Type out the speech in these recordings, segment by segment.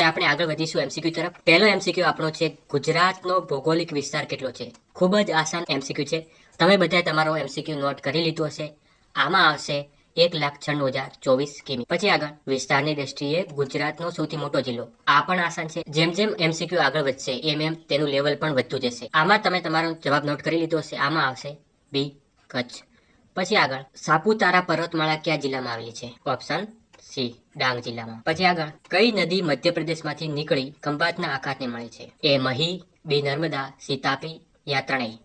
આપણે આગળ વધીશું એમસીક્યુ તરફ. પહેલો એમસીક્યુ આપણો છે, ગુજરાતનો ભૌગોલિક વિસ્તાર કેટલો છે? ખૂબ જ આસાન એમસીક્યુ છે. તમે બધાએ તમારો એમસીક્યુ નોટ કરી લીધો હશે. આમાં આવશે 1,96,024 કિમી. પછી આગળ, વિસ્તારની દ્રષ્ટિએ ગુજરાતનો સૌથી મોટો જિલ્લો. આ પણ આસાન છે. જેમ જેમ એમસીક્યુ આગળ વધશે એમ તેનું લેવલ પણ વધતું જશે. આમાં તમે તમારો જવાબ નોટ કરી લીધો હશે. આમાં આવશે બી, કચ્છ. પછી આગળ, સાપુતારા પર્વતમાળા કયા જિલ્લામાં આવેલી છે? ઓપ્શન સી, ડાંગ જિલ્લામાં. પછી આગળ, કઈ નદી મધ્યપ્રદેશમાંથી નીકળી ખંભાતના આખાતને મળે છે? એ મહી, બી નર્મદા, સી તાપી, યા ત્રણેય.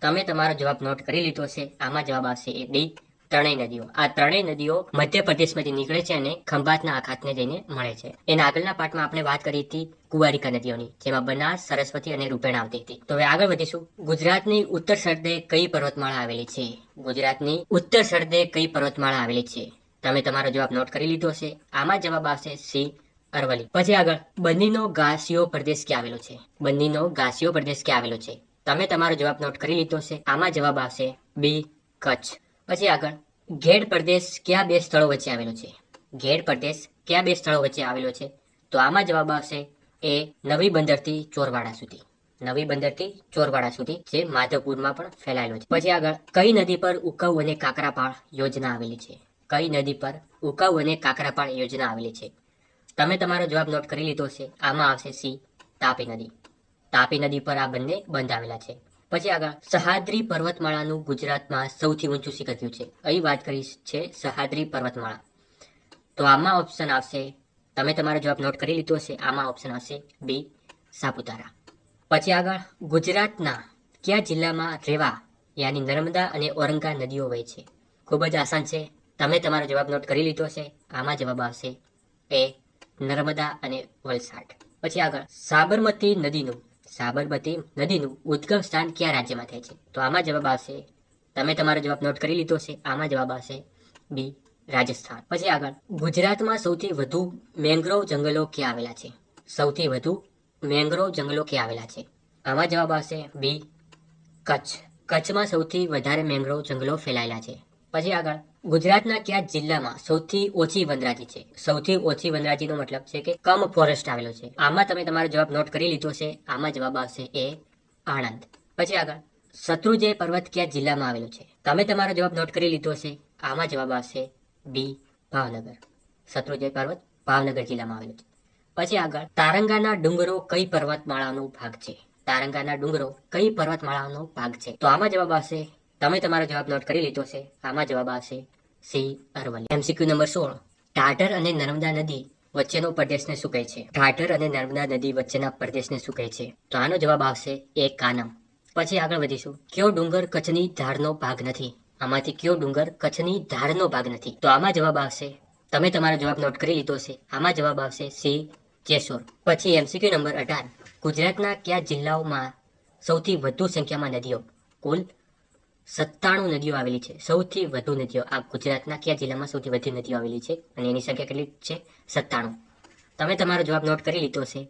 તમે તમારો જવાબ નોટ કરી લીધો છે. આમાં જવાબ આવશે એ ડી, ત્રણેય નદીઓ. આ ત્રણેય નદીઓ મધ્યપ્રદેશમાંથી નીકળે છે અને ખંભાતના આખાતને જઈને મળે છે. એના આગળના પાઠમાં આપણે વાત કરી હતી કુંવારિકા નદીઓની, જેમાં બનાસ, સરસ્વતી અને રૂપેણ આવતી હતી. તો હવે આગળ વધીશું. ગુજરાતની ઉત્તર સરહદે કઈ પર્વતમાળા આવેલી છે? ગુજરાતની ઉત્તર સરહદે કઈ પર્વતમાળા આવેલી છે? તમે તમારો જવાબ નોટ કરી લીધો છે. આમાં જવાબ આવશે સી, અરવલ્લી. પછી આગળ, બન્નીનો ઘાસિયો પ્રદેશ ક્યાં આવેલો છે? બન્નીનો ઘાસિયો પ્રદેશ ક્યાં આવેલો છે? તમે તમારો જવાબ નોટ કરી લીધો છે. આમાં જવાબ આવશે બી, કચ્છ. પછી આગળ, ઘેડ પ્રદેશ કયા બે સ્થળો વચ્ચે આવેલો છે? ઘેડ પ્રદેશ કયા બે સ્થળો વચ્ચે આવેલો છે? તો આમાં જવાબ આવશે એ નવી બંદરથી ચોરવાડા સુધી. નવી બંદરથી ચોરવાડા સુધી, જે માધવપુરમાં પણ ફેલાયેલો છે. પછી આગળ, કઈ નદી પર ઉકાઉ અને કાકરાપાળ યોજના આવેલી છે? કઈ નદી પર ઉકાઉ અને કાકરાપાળ યોજના આવેલી છે? તમે તમારો જવાબ નોટ કરી લીધો છે. આમાં આવશે સી, તાપી નદી. તાપી નદી પર આ બંને બંધ આવેલા છે. પછી આગળ, સહ્યાદ્રી પર્વતમાળાનું ગુજરાતમાં સૌથી ઊંચું શિખર કયું છે? અહીં વાત કરી છે સહ્યાદ્રી પર્વતમાળા. તો આમાં ઓપ્શન આવશે, તમે તમારો જવાબ નોટ કરી લીધો છે. આમાં ઓપ્શન આવશે બી, સાપુતારા. પછી આગળ, ગુજરાતના કયા જિલ્લામાં રેવા યાની નર્મદા અને ઔરંગા નદીઓ વહે છે? ખૂબ જ આસાન છે. તમે તમારો જવાબ નોટ કરી લીધો છે. આમાં જવાબ આવશે એ નર્મદા અને વલસાડ. પછી આગળ, સાબરમતી નદીનું ઉદ્ગમ સ્થાન કયા રાજ્યમાં થાય છે? તો આમાં જવાબ આવશે, તમે તમારો જવાબ નોટ કરી લીધો છે. આમાં જવાબ આવશે બી, રાજસ્થાન. પછી આગળ, ગુજરાતમાં સૌથી વધુ મેંગ્રોવ જંગલો ક્યાં આવેલા છે? સૌથી વધુ મેંગ્રોવ જંગલો ક્યાં આવેલા છે? આમાં જવાબ આવશે બી, કચ્છ. કચ્છમાં સૌથી વધારે મેંગ્રોવ જંગલો ફેલાયેલા છે. પછી આગળ, ગુજરાતના કયા જિલ્લામાં સૌથી ઓછી વનરાજી છે? સૌથી ઓછી વનરાજીનો મતલબ છે કે કમ ફોરેસ્ટ આવેલો છે. આમાં તમે તમારો જવાબ નોટ કરી લીધો છે. આમાં જવાબ આવશે એ આણંદ. પછી આગળ, શત્રુંજય પર્વત કયા જિલ્લામાં આવેલો છે? તમે તમારો જવાબ નોટ કરી લીધો છે. આમાં જવાબ આવશે બી, ભાવનગર. શત્રુંજય પર્વત ભાવનગર જિલ્લામાં આવેલો છે. પછી આગળ, તારંગાના ડુંગરો કઈ પર્વતમાળાનો ભાગ છે? તારંગાના ડુંગરો કઈ પર્વતમાળાનો ભાગ છે? તો આમાં જવાબ આવશે, તમે તમારો જવાબ નોટ કરી લીધો છે. આમાં જવાબ આવશે C, Aravalli. MCQ number 16, Dhadhar અને નર્મદા નદી વચ્ચેનો પ્રદેશને શું કહે છે? ઢાઢર અને નર્મદા નદી વચ્ચેના પ્રદેશને શું કહે છે? તો આનો જવાબ આવશે એ કાનમ. પછી આગળ વધીશું. કયો ડુંગર કચ્છની ધારનો ભાગ નથી? આમાંથી કયો ડુંગર કચ્છની ધારનો ભાગ નથી? તો આમાં જવાબ આવશે, તમે તમારો જવાબ નોટ કરી લીધો છે. આમાં જવાબ આવશે સી, જેસોર. પછી એમસીક્યુ નંબર 18, ગુજરાતના કયા જિલ્લાઓમાં સૌથી વધુ સંખ્યામાં નદીઓ, કુલ 97 નદીઓ આવેલી છે? સૌથી વધુ નદીઓ આ ગુજરાતના કયા જિલ્લામાં સૌથી વધુ નદીઓ આવેલી છે અને એની સંખ્યા કેટલી છે? 97. તમે તમારો જવાબ નોટ કરી લીધો છે.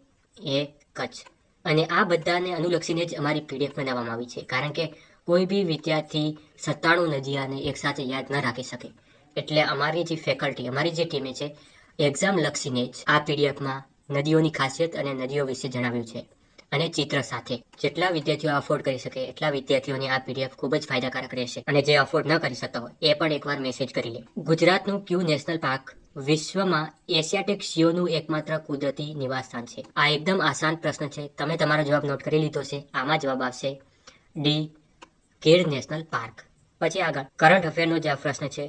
એ કચ્છ. અને આ બધાને અનુલક્ષીને જ અમારી પીડીએફ બનાવવામાં આવી છે, કારણ કે કોઈ બી વિદ્યાર્થી 97 નદીઓને એકસાથે યાદ ન રાખી શકે. એટલે અમારી જે ફેકલ્ટી, અમારી જે ટીમે છે, એક્ઝામ લક્ષીને જ આ પીડીએફમાં નદીઓની ખાસિયત અને નદીઓ વિશે જણાવ્યું છે, અને ચિત્ર સાથે. જેટલા વિદ્યાર્થીઓ અફોર્ડ કરી શકે એટલા વિદ્યાર્થીઓને આ પીડીએફ ખૂબ જ ફાયદાકારક રહેશે. અને જે અફોર્ડ ન કરી શકતા હોય એ પણ એકવાર મેસેજ કરી લે. ગુજરાતનું કયું નેશનલ પાર્ક વિશ્વમાં એશિયાટિક સિંહોનું એકમાત્ર કુદરતી નિવાસસ્થાન છે? આ એકદમ આસાન પ્રશ્ન છે. તમે તમારો જવાબ નોટ કરી લીધો છે. આમાં જવાબ આવશે ડી, ગીર નેશનલ પાર્ક. પછી આગળ, કરંટ અફેરનો જે આ પ્રશ્ન છે,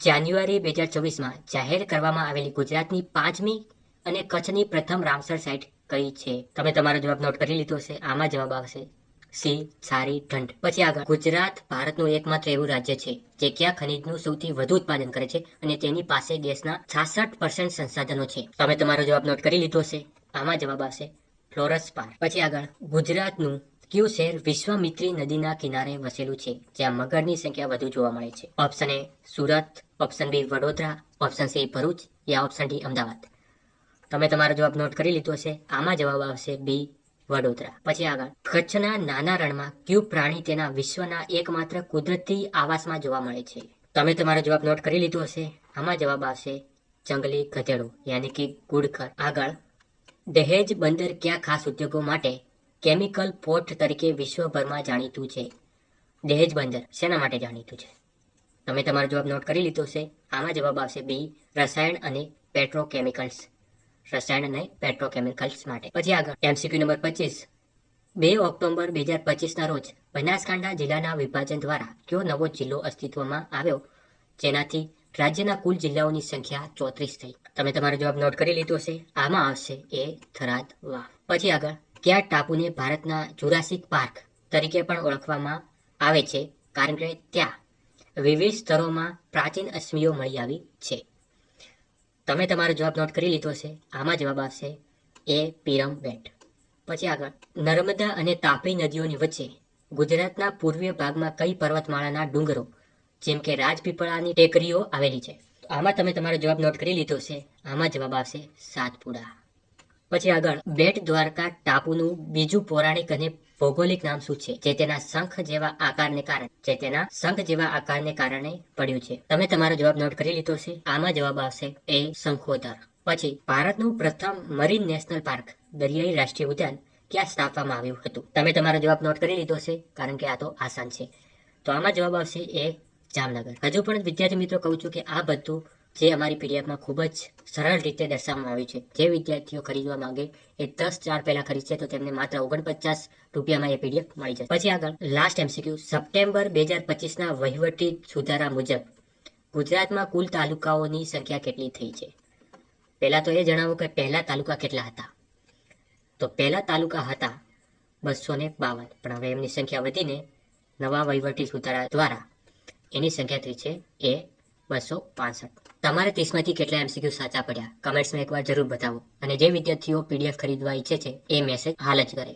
જાન્યુઆરી 2024માં જાહેર કરવામાં આવેલી ગુજરાતની 5મી અને કચ્છની પ્રથમ રામસર સાઇટ કઈ છે? તમે તમારો જવાબ નોટ કરી લીધો છે. આમાં જવાબ આવશે સી, સારી ઢંઢ. પછી આગળ, ગુજરાત ભારતનું એકમાત્ર એવું રાજ્ય છે જે કયા ખનિજનું સૌથી વધુ ઉત્પાદન કરે છે અને તેની પાસે દેશના 66% સંસાધનો છે? તમે તમારો જવાબ નોટ કરી લીધો છે. આમાં જવાબ આવશે ફ્લોરસ્પાર. પછી આગળ, ગુજરાતનું કયું શહેર વિશ્વામિત્રી નદીના કિનારે વસેલું છે, જ્યાં મગરની સંખ્યા વધુ જોવા મળે છે? Option A Surat, option B Vadodara, option C Bharuch, યા ઓપ્શન ડી અમદાવાદ. તમે તમારો જવાબ નોટ કરી લીધો છે. આમાં જવાબ આવશે બી, વડોદરા. પછી આગળ, કચ્છના નાના રણમાં કયું પ્રાણી તેના વિશ્વના એકમાત્ર કુદરતી આવાસમાં જોવા મળે છે? તમે તમારો જવાબ નોટ કરી લીધો હશે. આમાં જવાબ આવશે જંગલી ગધેડો યાની કે ઘુડખર. આગળ, દહેજ બંદર કયા ખાસ ઉદ્યોગો માટે કેમિકલ પોર્ટ તરીકે વિશ્વભરમાં જાણીતું છે? દહેજ બંદર શેના માટે જાણીતું છે? તમે તમારો જવાબ નોટ કરી લીધો છે. આમાં જવાબ આવશે બી, રસાયણ અને પેટ્રોકેમિકલ્સ. રસાયણ અને પેટ્રોકેમિકલ્સ માટે. પછી આગળ એમસીક્યુ નંબર 25. 2 ઓક્ટોબર 2025 ના રોજ બનાસકાંઠા જિલ્લાના વિભાજન દ્વારા કયો નવો જિલ્લો અસ્તિત્વમાં આવ્યો, જેનાથી રાજ્યના કુલ જિલ્લાઓની સંખ્યા 34 થઈ? તમે તમારો જવાબ નોટ કરી લીધો છે. આમાં આવશે એ થરાદ વાવ. પછી આગળ કયા ટાપુને ભારતના જુરાસિક પાર્ક તરીકે પણ ઓળખવામાં આવે છે, કારણ કે ત્યાં વિવિધ સ્તરોમાં પ્રાચીન અશ્મિઓ મળી આવી છે? તમે તમારો જવાબ નોટ કરી લીધો છે. આમાં જવાબ આવશે એ પીરમ બેટ. પછી આગળ નર્મદા અને તાપી નદીઓની વચ્ચે ગુજરાતના પૂર્વીય ભાગમાં કઈ પર્વતમાળાના ડુંગરો જેમ કે રાજપીપળાની ટેકરીઓ આવેલી છે? આમાં તમે તમારો જવાબ નોટ કરી લીધો છે. આમાં જવાબ આવશે સાતપુડા. પછી આગળ બેટ દ્વારકા ટાપુનું બીજું પૌરાણિક અને ભૌગોલિક નામ શું છે, જે તેના શંખ જેવા આકારને કારણે પડ્યું છે? તમે તમારો જવાબ નોટ કરી લીધો છે. આમાં જવાબ આવશે એ શંખોદર. પછી ભારતનું પ્રથમ મરીન નેશનલ પાર્ક દરિયાઈ રાષ્ટ્રીય ઉદ્યાન ક્યાં સ્થાપવામાં આવ્યું હતું? તમે તમારો જવાબ નોટ કરી લીધો છે, કારણ કે આ તો આસાન છે. તો આમાં જવાબ આવશે એ જામનગર. હજુ પણ વિદ્યાર્થી મિત્રો કહું છું કે આ બધું જે અમારી પીડીએફમાં ખૂબ જ સરળ રીતે દર્શાવવામાં આવ્યું છે. જે વિદ્યાર્થીઓ ખરીદવા માંગે એ 10/4 પહેલા ખરીદશે તો તેમને માત્ર 49 રૂપિયામાં એ પીડીએફ મળી જશે. પછી આગળ લાસ્ટ એમસીક્યુ. સપ્ટેમ્બર 2025ના વહીવટી સુધારા મુજબ ગુજરાતમાં કુલ તાલુકાઓની સંખ્યા કેટલી થઈ છે? પહેલા તો એ જણાવો કે પહેલા તાલુકા કેટલા હતા? તો પહેલા તાલુકા હતા 252, પણ હવે એમની સંખ્યા વધીને નવા વહીવટી સુધારા દ્વારા એની સંખ્યા થઈ છે એ 265. તમારે 30માંથી કેટલા એમસીક્યુ સાચા પડ્યા કમેન્ટ્સમાં એકવાર જરૂર બતાવો. અને જે વિદ્યાર્થીઓ પીડીએફ ખરીદવા ઈચ્છે છે એ મેસેજ હાલ જ કરે.